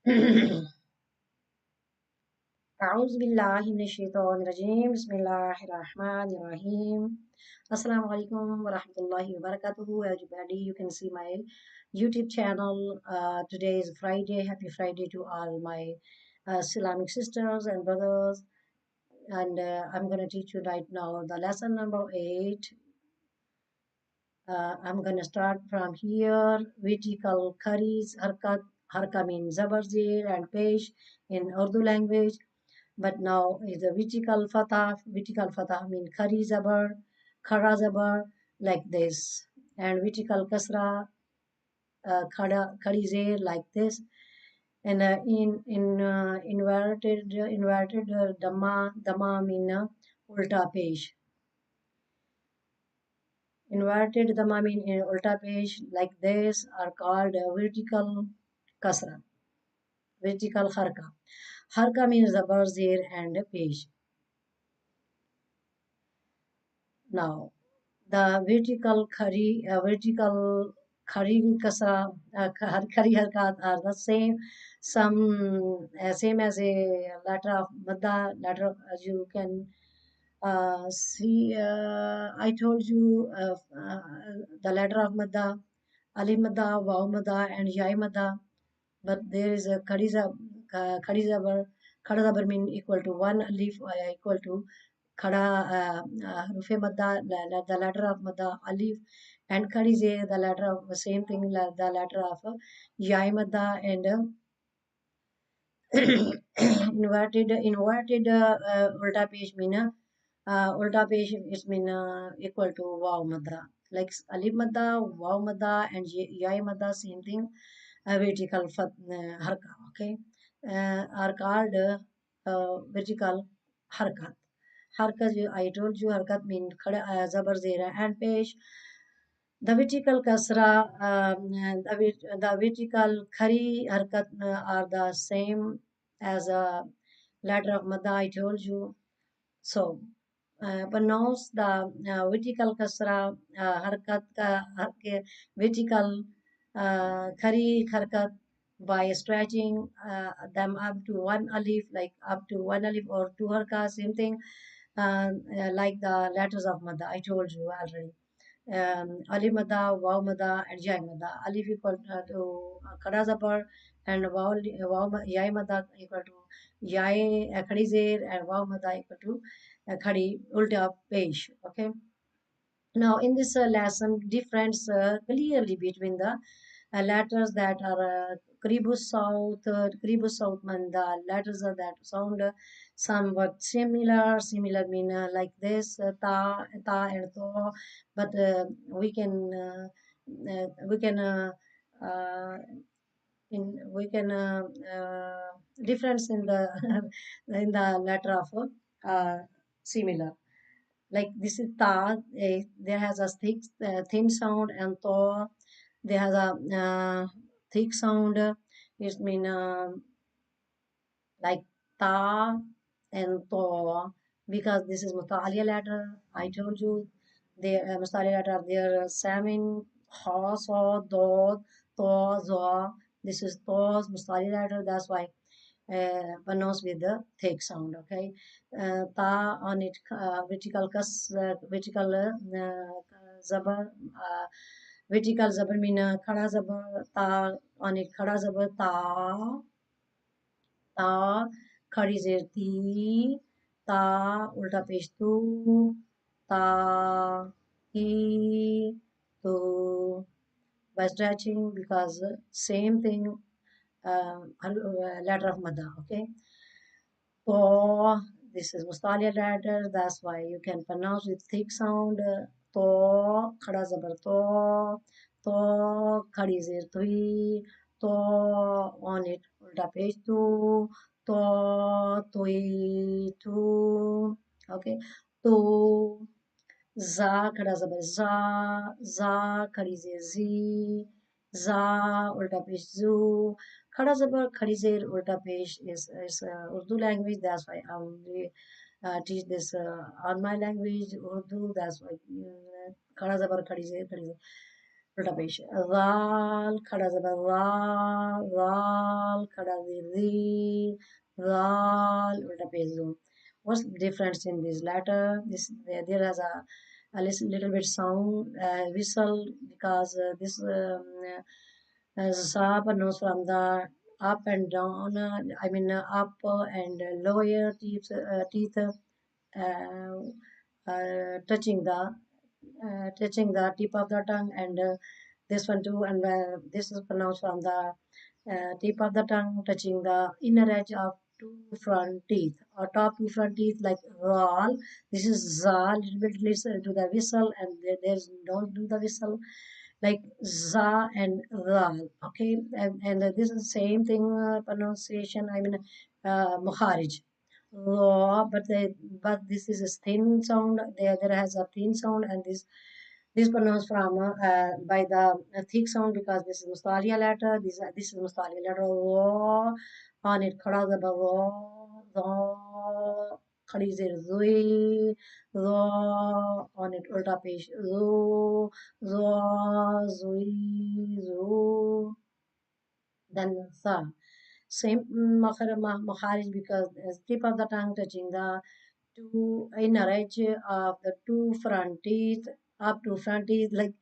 أعوذ بالله من الشيطان الرجيم بسم الله الرحمن الرحيم Assalamu alaikum wa rahmatullahi wa barakatuhu everybody. You can see my YouTube channel. Today is Friday. Happy Friday to all my Islamic sisters and brothers. And I'm going to teach you right now the lesson number 8. I'm going to start from here. Vertical kharis, harkat. Harka means zabar, zir and pesh in Urdu language. But now is a vertical fatah. Vertical fatah mean khari zabar, khara zabar, like this. And vertical kasra, khadi zair, like this. And in inverted dhamma mean ulta page. Inverted dhamma mean ulta page, like this, are called vertical kasra, vertical harka. Harka means zabar, zair and page. Now the vertical khari kasra, khari harkat are the same. Some same as a letter of madda. Letter as you can see. I told you the letter of madda, alif madda, waw madda, and yai madda. But there is a khadi zabar. Khada zabar mean equal to one alif equal to khada rufe madda, the letter of madda alif, and khadi ze the letter of the same thing, the letter of yai madda, and inverted ulta page mean ulta page is mean equal to waw madda, like alif madda, waw madda, and yai madda, same thing. Vertical harka, okay, are called vertical harkat. Harkat, I told you, harkat mean khada zabar, zera and pesh. The vertical kasra, the vertical khari harkat are the same as a letter of madda, I told you. So pronounce the vertical kasra harkat vertical khari harkat by stretching them up to one alif, like up to one alif or two harka, same thing, like the letters of madda, I told you already. Alif madda, waw madda, and yai madda. Alif equal to khada zabar, and yai madda equal to yai khadi zer, and waw madda equal to khadi ulta pesh. Okay. Now, in this lesson, difference clearly between the letters that are Kribu South, and the letters that sound somewhat similar. Similar mean like this, ta, and to, but we can uh, we can difference in the in the letter of similar, like this is ta, there has a thick thin sound, and to there has a thick sound. It mean like ta and to, because this is mutalia letter. I told you the mutalia letter, there are seven: ha, sa, dod, to, zo. This is to's mutalia letter, that's why pronounced with the thick sound. Okay, ta on it, vertical zabar, vertical zabar mean khada zabar. Ta on it, khada zabar ta, ta khadi zer ti, ta ulta pesh tu, ta hi tu, by stretching, because same thing, letter of madda. Okay. To, this is Mustalia letter, that's why you can pronounce with thick sound. To, khada zabar to, khadi zir tui, to, on it, ulta page tu, to, tui, tu. Okay, tu, za, khada zabar za, khadi zir zi, za, ulta page zu. Khada zabar khadi zer ulta pesh is Urdu language. That's why I only teach this on my language Urdu. That's why khada zabar khadi zer khadi zer. उल्टा पेश राल खड़ा जबर रा राल खड़ा री राल उल्टा पेश zoom. What's the difference in this letter? There has a little bit sound whistle because this sa pronounce from the up and down. I mean up and lower teeth touching the tip of the tongue and this one too and this is pronounced from the tip of the tongue touching the inner edge of two front teeth or top two front teeth like roll. This is za little bit listen to the whistle and there's don't do the whistle like za and ral. Okay, and this is same thing pronunciation. I mean mukharij raw, but this is a thin sound. There has a thin sound, and this pronounced from by the thick sound because this is mustalia letter. This is mustalia letter. Raw on it. Khada zaba raw raw. Khadi zir zui raw on it. Ulta pesh ru raw zui zu. Then sa. Same makharij because tip of the tongue touching the two inner edge of the two front teeth up to front teeth like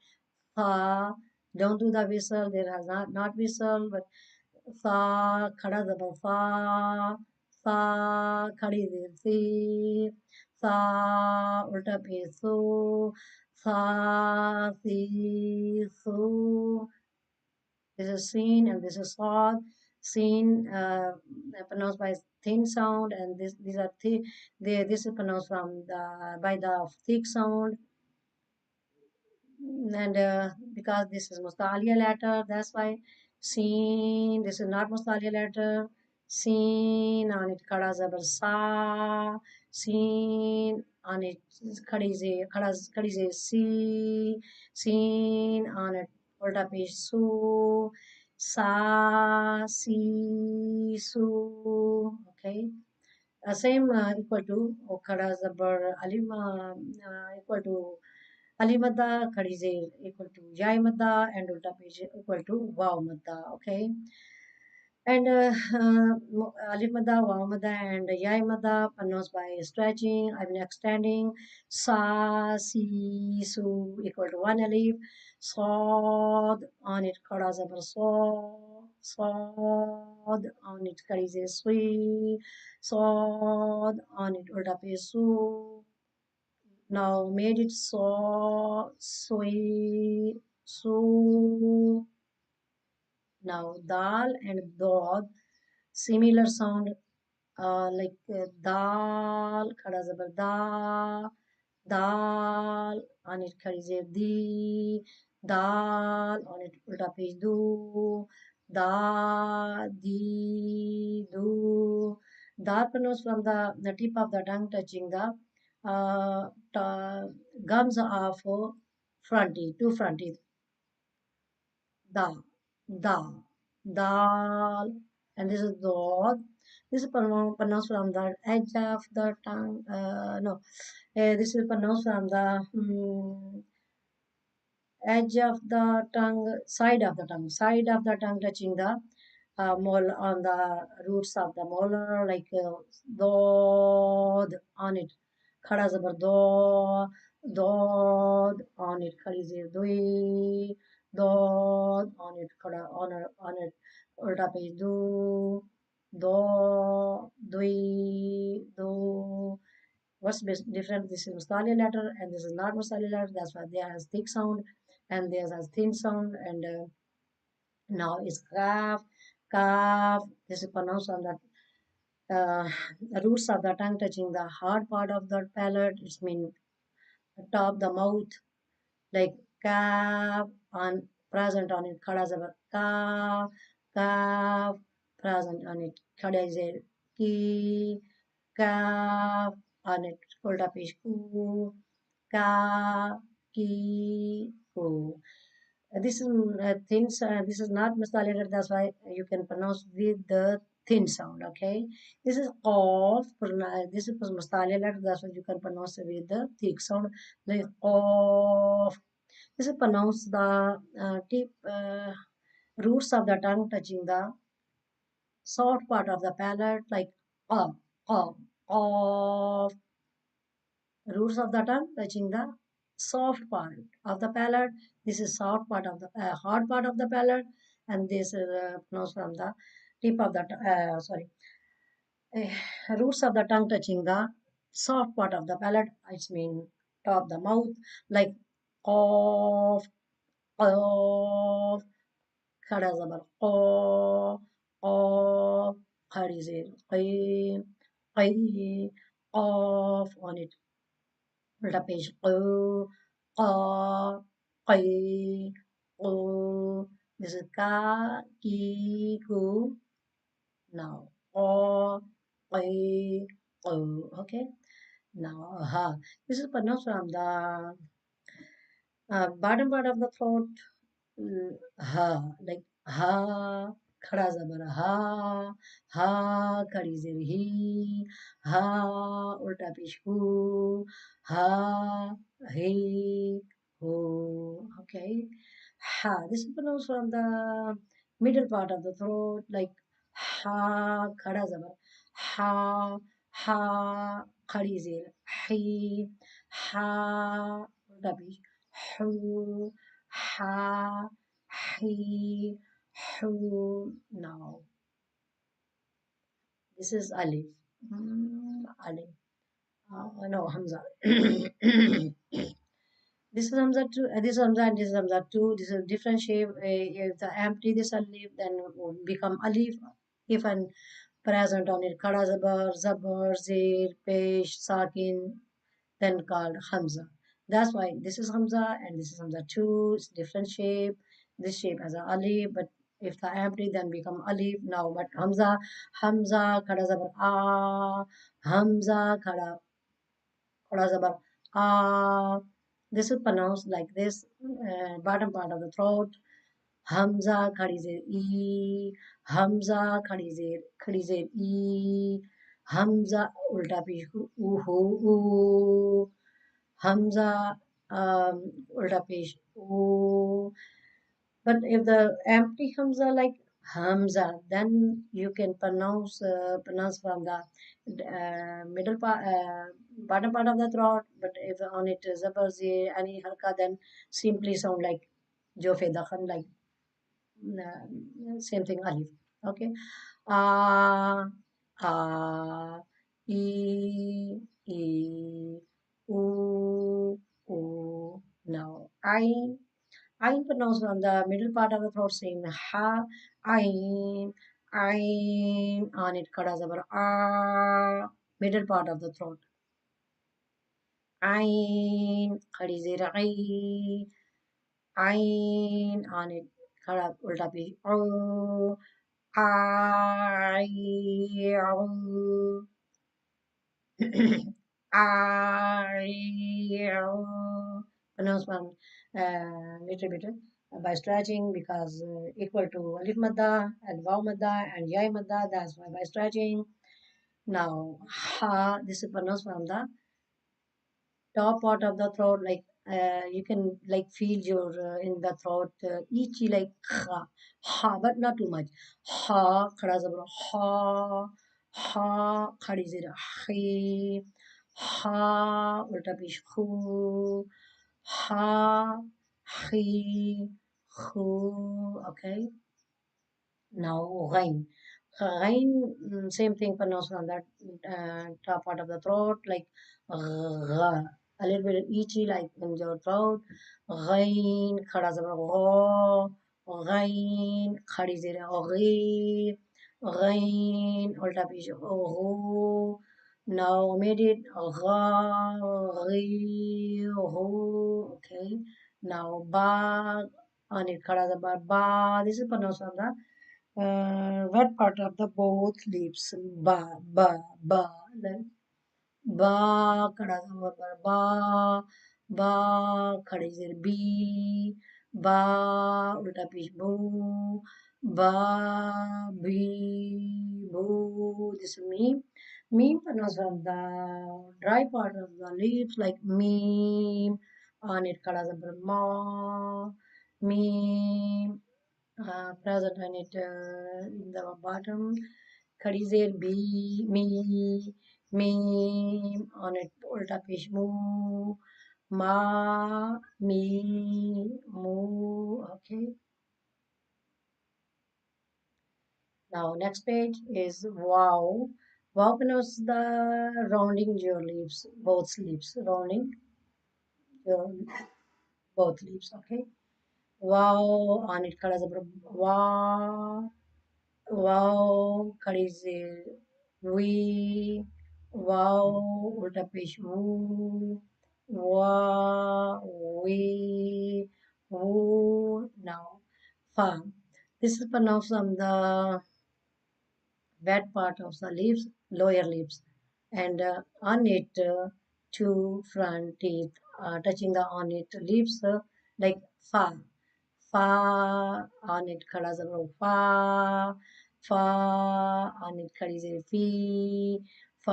fa. Don't do the whistle. There has not whistle, but fa khada zaba fa khadi dir si fa ulta pe so fa si so. This is seen and this is saw. Seen pronounced by thin sound, and these are this is pronounced from the by the thick sound. And because this is mustalia letter, that's why seen. This is not mustalia letter. Seen on it khada zabar sa. Seen on it khadi ze si. Seen on it ulta pesh su. Sa si su. Okay. Same equal to khada zabar alim equal to Ali madda, khadi zair equal to yai madda, and ulta page equal to wow madda. Okay, and alif madda, wow madda, and yai madda pronounced by stretching. I mean extending. Sa, si, su equal to one alif. Sod on it khada zabar so. Sod on it khadi zair sui. Sod on it ulta page su. Now made it so soy so. Now dal and dog similar sound like dal khada zabar da dal on it khadi zeb di dal on it ulta page do da di do. Dal pronounced from the tip of the tongue touching the gums of front teeth, two front teeth. Da, da, dal, and this is dog. This is pronounced from the edge of the tongue. No, this is pronounced from the edge of the tongue, side of the tongue touching the mole on the roots of the molar, like dod on it. Khada zabar do, dod on it. Khadi zir doi, dod on it. Khada on it. Ulta page do, do, doi, do. What's different? This is Mustali letter and this is not Mustali letter. That's why there has thick sound and there has thin sound. And now it's kaf, kaf. This is pronounced on the roots of the tongue touching the hard part of the palate. It's mean the top, the mouth, like kaf on present on it. Khada zabar kaf, kaf present on it. Khada is a ki, kaf on it. Ulta pesh ku, ka, ki, ku. This is thin. This is not mustalated. That's why you can pronounce with the thin sound. Okay. This is off. This is mustalated. That's why you can pronounce with the thick sound like off. This is pronounced the tip roots of the tongue touching the soft part of the palate, like uh, uh, of roots of the tongue touching the soft part of the palate. This is soft part of the hard part of the palate, and this is pronounced from the tip of the sorry roots of the tongue touching the soft part of the palate. It's mean top of the mouth, like cough, cough, खड़ा जबर क क खड़ी जेर قي قي قاف on it उल्टा पेश ق ق قي ق this is ka ki ku now ق قي ق okay now ha this is pronounced from the bottom part of the throat ha like ha खड़ा जबर ha ha खड़ी जेर ही ha उल्टा पेश who ha he ho okay ha this is pronounced from the middle part of the throat like ha खड़ा जबर ha ha खड़ी जेर ही ha उल्टा पेश who, ha, he, who. Now, this is Alif. Alif. No, Hamza. This is Hamza two. This is Hamza and this is Hamza two. This is a different shape. If the empty this Alif, then it will become Alif. If an present on it, Khada Zabar, Zir, Pesh, Sakin, then called Hamza. That's why this is Hamza and this is Hamza 2. It's different shape. This shape has a alif, but if the empty then become alif now. But Hamza, Hamza, Khada Zabar A, Hamza, Khada Zabar A. This is pronounced like this, bottom part of the throat. Hamza, Khadi Zer E, Hamza, Khadi Zer E, Hamza, Ulta Pish, U, Hamza, ulta pesh, oh. But if the empty Hamza like Hamza, then you can pronounce from the middle part, bottom part of the throat. But if on it is any harka, then simply sound like Jofe Dakhan, like same thing Alif. Okay. Ah, ah, e, oo, oo. Now, I pronounce from the middle part of the throat saying ha, I, on it, kada zabar, ah, middle part of the throat. Ain, khadi zir, ain, on it, kada ulta pi, oh, I, pronounce one little bit by stretching because equal to alif madda and vaw madda and yai madda. That's why by stretching. Now ha this is pronounced from the top part of the throat, like you can like feel your in the throat itchy like ha, but not too much. Ha, khada zabra ha, khadi zira khi, ha, ulta pish khu, ha, khi, khu. Okay. Now ghain. Ghain, same thing pronounced on that top part of the throat, like gha. A little bit itchy, like in your throat. Ghain, khada zabra gha. Ghain, khadi zira ghi. Ghain, ulta pish ghu. Now made it gha, ghi, ghu. Okay. Now ba, on it khada zabra ba. This is pronounced on the what part of the both lips ba then ba kada ba ba khadi zir b ba ulta pish bu ba b bu this is me pronounce from the dry part of the lips like me on it kadazabra ma, me, present on it in the bottom, kadizer b, me, me, on it ulta pesh mu, ma, me, mu, okay. Now next page is wow. Wow connotes the rounding your lips, both lips, rounding your both lips. Okay. Wow on it colors wow. Wow carries we. Wow ulta pesh woo. Wow we woo. Now fa. This is pronounced on the wet part of the lips, lower lips, and on it two front teeth touching the on it lips like fa, fa on it khada zabro fa, fa on it khadi zere fi, fa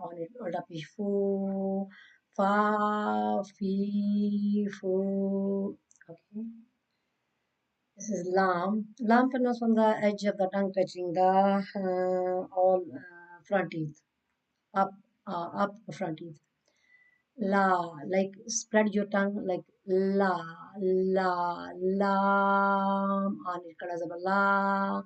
on it ulta pish fu, fa fi fu. Okay. This is lam. Lam pronounced on the edge of the tongue, touching the all front teeth, up front teeth. La, like spread your tongue, like la, la, lam. On it, kadazaba la,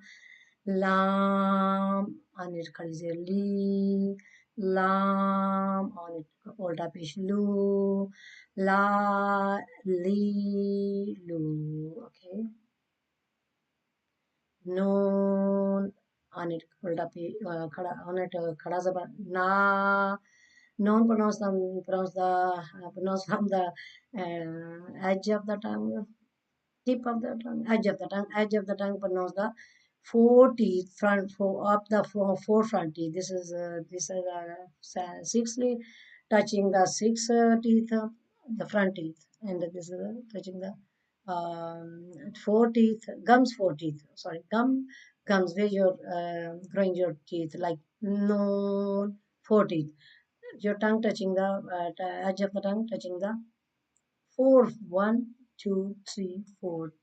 lam. On it, kadize li, lam. On it, olta pish lu, la, li, lu. Okay. Noon on it on it khada zaba na noon pronounce from the edge of the tongue, tip of the tongue, edge of the tongue pronounce the four teeth front four up the four front teeth. This is sixthly touching the six teeth, the front teeth, and this is touching the four teeth, gums four teeth. Sorry, gums where you're growing your teeth like no four teeth. Your tongue touching the edge of the tongue touching the four, one, two, three, four.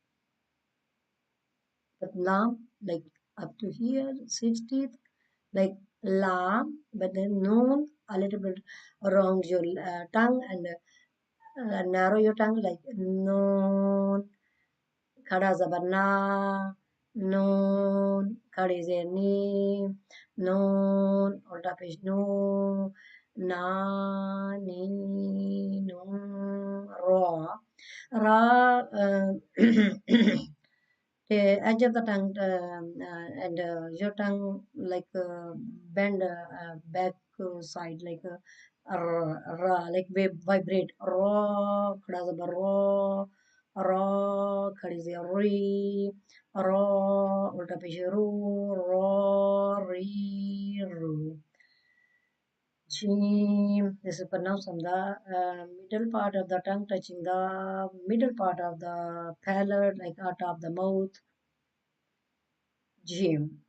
But lam, like up to here, six teeth, like lam, but then noon, a little bit around your tongue and narrow your tongue like noon, khada zabar na, noon, khadi zer ni, noon, ulta pesh no, na, ni, no, ra. Ra, the edge of the tongue and your tongue like bend back side like like vibrate raw khada raw raw khadi se ri raw ulta pesh ru raw ri ru. Jim. This is pronounced on the middle part of the tongue, touching the middle part of the palate, like out of the mouth. Jim.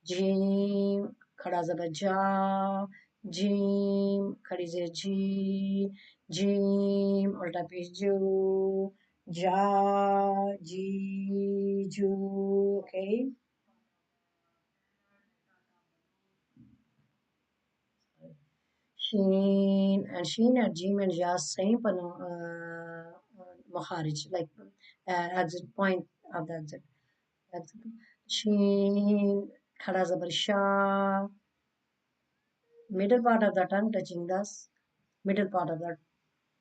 Jim. खड़ा जबर जा. Jim. खड़ी से जी. Jim. उल्टा पेश जो. Ja. Ji. Ju. Okay. Sheen and Jim and Jas same Makharij, like exit point of the exit. exit. Sheen, Khada Zabar Shah, middle part of the tongue touching the middle part of the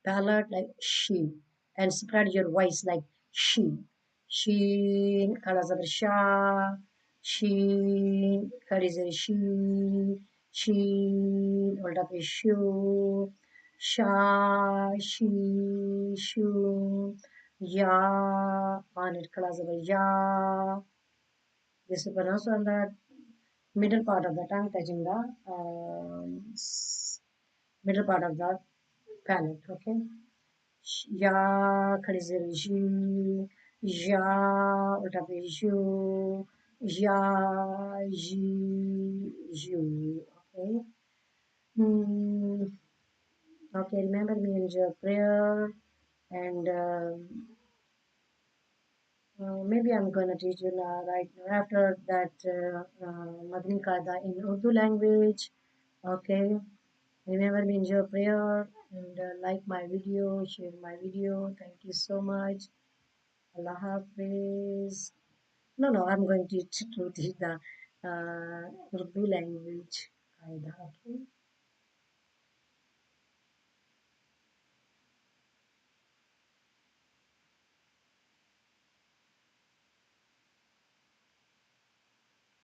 palate like she, and spread your voice like she. Sheen, Khada Zabar Shah, Sheen, Khadi she, hold up a shoe, sha, she, shoe, ya, on it, class of a ya. This is pronounced on the middle part of the tongue, touching the middle part of the palate. Okay. Ya, khalizir ji, ya, utape ju, ya, ji, ju. Okay. Hmm. Okay, remember me in your prayer. And maybe I'm gonna teach you now, right now. After that, Madni Qaida in Urdu language. Okay. Remember me in your prayer and like my video, share my video. Thank you so much. Allah Hafiz. No, no, I'm going to teach the Urdu language. Qaida. Okay.